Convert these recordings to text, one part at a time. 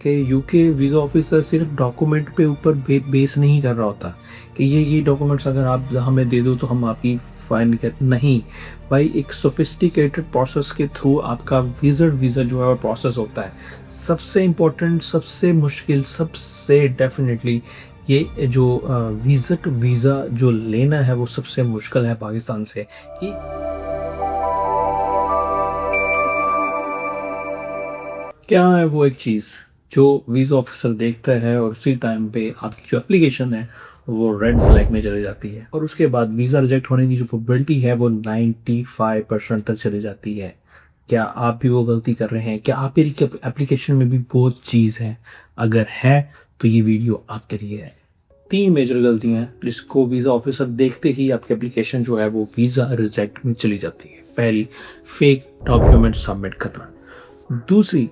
कि UK visa officer सिर्फ document पे ऊपर बेस नहीं कर रहा होता कि ये डॉक्यूमेंट्स अगर आप हमें दे दो तो हम आपकी फाइन कर नहीं भाई, एक सोफिस्टिकेटेड प्रोसेस के थ्रू आपका वीज़ा जो है वो प्रोसेस होता है। सबसे इम्पोर्टेंट, सबसे मुश्किल, सबसे डेफिनेटली ये जो विजिट वीज़ा जो लेना है वो सबसे मुश्किल है पाकिस्तान से। क्या है वो एक चीज़ जो वीज़ा ऑफिसर देखता है और उसी टाइम पे आपकी जो एप्लीकेशन है वो रेड फ्लैग में चली जाती है और उसके बाद वीज़ा रिजेक्ट होने की जो प्रोबेबिलिटी है वो 95% तक चली जाती है। क्या आप भी वो गलती कर रहे हैं? क्या आपकी एप्लीकेशन में भी वो चीज़ है? अगर है तो ये वीडियो आपके लिए है। 3 मेजर गलतियां हैं जिसको वीज़ा ऑफिसर देखते ही आपकी एप्लीकेशन जो है वो वीज़ा रिजेक्ट में चली जाती है। पहली, फेक डॉक्यूमेंट सबमिट करना। दूसरी,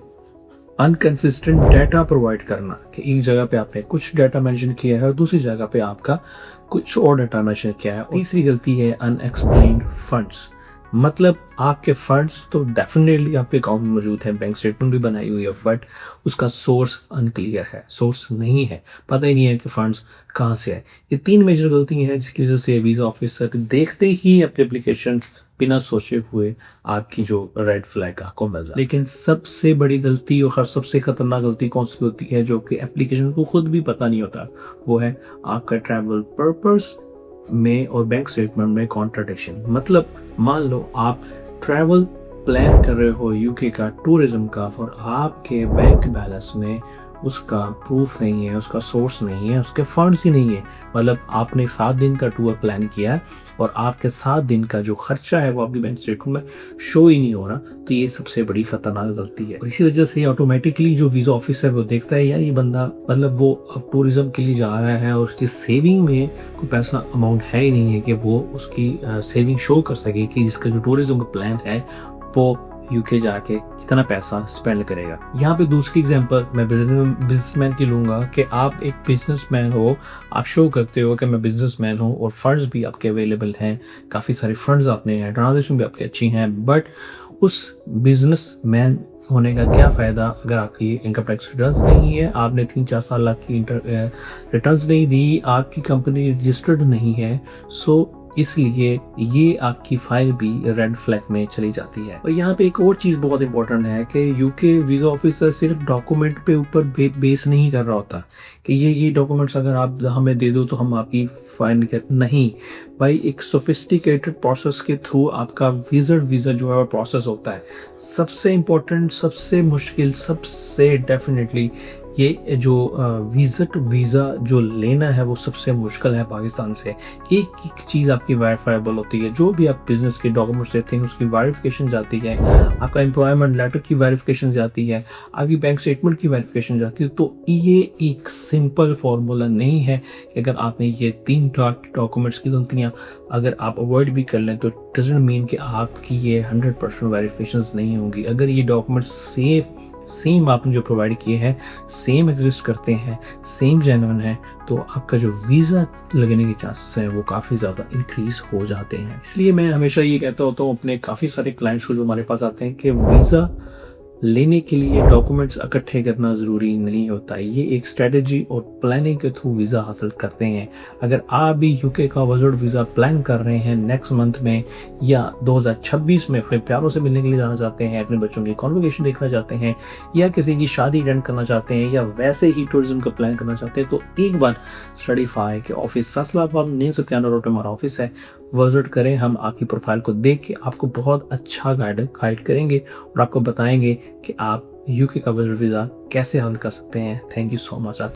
अनकंसिस्टेंट डाटा प्रोवाइड करना कि एक जगह पे आपने कुछ डाटा मेंशन किया है और दूसरी जगह पे आपका कुछ और डाटा मेंशन किया है। तीसरी गलती है अनएक्सप्लेन्ड फंड्स, मतलब आपके फंड्स तो डेफिनेटली आपके अकाउंट में मौजूद है, बैंक स्टेटमेंट भी बनाई हुई है, बट उसका सोर्स अनक्लियर है, सोर्स नहीं है, पता ही नहीं है कि फंड्स कहाँ से है। ये 3 मेजर गलती हैं जिसकी वजह से वीज़ा ऑफिसर देखते ही अपने एप्लीकेशन बिना सोचे हुए आपकी जो रेड फ्लैग आपको मिल जाए। लेकिन सबसे बड़ी गलती और सबसे खतरनाक गलती कौन सी होती है जो कि एप्लीकेशन को खुद भी पता नहीं होता, वो है आपका ट्रैवल पर्पस में और बैंक स्टेटमेंट में कॉन्ट्राडिक्शन। मतलब मान लो आप ट्रैवल प्लान कर रहे हो यूके का, टूरिज्म का, और आपके बैंक बैलेंस में उसका प्रूफ नहीं है, उसका सोर्स नहीं है, उसके फंड्स ही नहीं है। मतलब आपने 7 दिन का टूर प्लान किया है और आपके 7 दिन का जो खर्चा है वो आपकी बैंक स्टेटमेंट में शो ही नहीं हो रहा, तो ये सबसे बड़ी खतरनाक गलती है। और इसी वजह से ऑटोमेटिकली जो वीज़ा ऑफिसर है वो देखता है यार ये बंदा, मतलब वो अब टूरिज्म के लिए जा रहा है और उसकी सेविंग में कोई पैसा अमाउंट है ही नहीं है कि वो उसकी सेविंग शो कर सके कि जिसका जो टूरिज्म का प्लान है वो यूके जाके इतना पैसा स्पेंड करेगा। यहाँ पे दूसरी एग्जांपल मैं बिजनेसमैन की लूंगा कि आप एक बिजनेसमैन हो, आप शो करते हो कि मैं बिजनेसमैन हूँ और फंड्स भी आपके अवेलेबल हैं, काफ़ी सारे फंड्स आपने हैं, ट्रांजेक्शन भी आपकी अच्छी हैं, बट उस बिजनेसमैन होने का क्या फ़ायदा अगर आपकी इनकम टैक्स रिटर्न्स नहीं है, आपने 3-4 साल की रिटर्न्स नहीं दी, आपकी कंपनी रजिस्टर्ड नहीं है, सो इसलिए ये आपकी फाइल भी रेड फ्लैग में चली जाती है। और यहाँ पे एक और चीज़ बहुत इंपॉर्टेंट है कि यूके वीज़ा ऑफिसर सिर्फ डॉक्यूमेंट पे ऊपर बेस नहीं कर रहा होता कि ये डॉक्यूमेंट्स अगर आप हमें दे दो तो हम आपकी फाइन कर नहीं भाई, एक सोफिस्टिकेटेड प्रोसेस के थ्रू आपका वीज़ा जो है वो प्रोसेस होता है। सबसे इम्पोर्टेंट, सबसे मुश्किल, सबसे डेफिनेटली ये जो विजिट वीज़ा जो लेना है वो सबसे मुश्किल है पाकिस्तान से। एक एक चीज़ आपकी वेरीफाइबल होती है, जो भी आप बिजनेस के डॉक्यूमेंट्स देते हैं उसकी वेरिफिकेशन जाती है, आपका एम्प्लॉयमेंट लेटर की वेरिफिकेशन जाती है, आपकी बैंक स्टेटमेंट की वेरिफिकेशन जाती है। तो ये एक सिंपल फार्मूला नहीं है कि अगर आपने ये 3 डॉक्यूमेंट्स की गलतियाँ अगर आप अवॉइड भी कर लें तो डजंट मीन कि आपकी ये 100% वेरिफिकेशन नहीं होंगी। अगर ये डॉक्यूमेंट्स सेम आपने जो प्रोवाइड किए हैं सेम एग्जिस्ट करते हैं, सेम जेन्युइन है, तो आपका जो वीज़ा लगने के चांसेस हैं वो काफ़ी ज़्यादा इंक्रीज हो जाते हैं। इसलिए मैं हमेशा ये कहता होता हूँ अपने काफ़ी सारे क्लाइंट्स को जो हमारे पास आते हैं कि वीज़ा लेने के लिए डॉक्यूमेंट्स इकट्ठे करना ज़रूरी नहीं होता। ये एक स्ट्रेटजी और प्लानिंग के थ्रू वीज़ा हासिल करते हैं। अगर आप भी यूके का विजिट वीज़ा प्लान कर रहे हैं नेक्स्ट मंथ में या 2026 में, अपने प्यारों से मिलने के लिए जाना चाहते हैं, अपने बच्चों की कॉन्वोकेशन देखना चाहते हैं, या किसी की शादी अटेंड करना चाहते हैं, या वैसे ही टूरिज्म का प्लान करना चाहते हैं, तो एक बार स्टडीफाई के ऑफिस फैसलाबाद नेम सत्याना रोड पे हमारा ऑफिस है, विजिट करें। हम आपकी प्रोफाइल को देख के आपको बहुत अच्छा गाइड करेंगे और आपको बताएंगे कि आप यूके का विजिट वीज़ा कैसे हल कर सकते हैं। Thank you so much. आज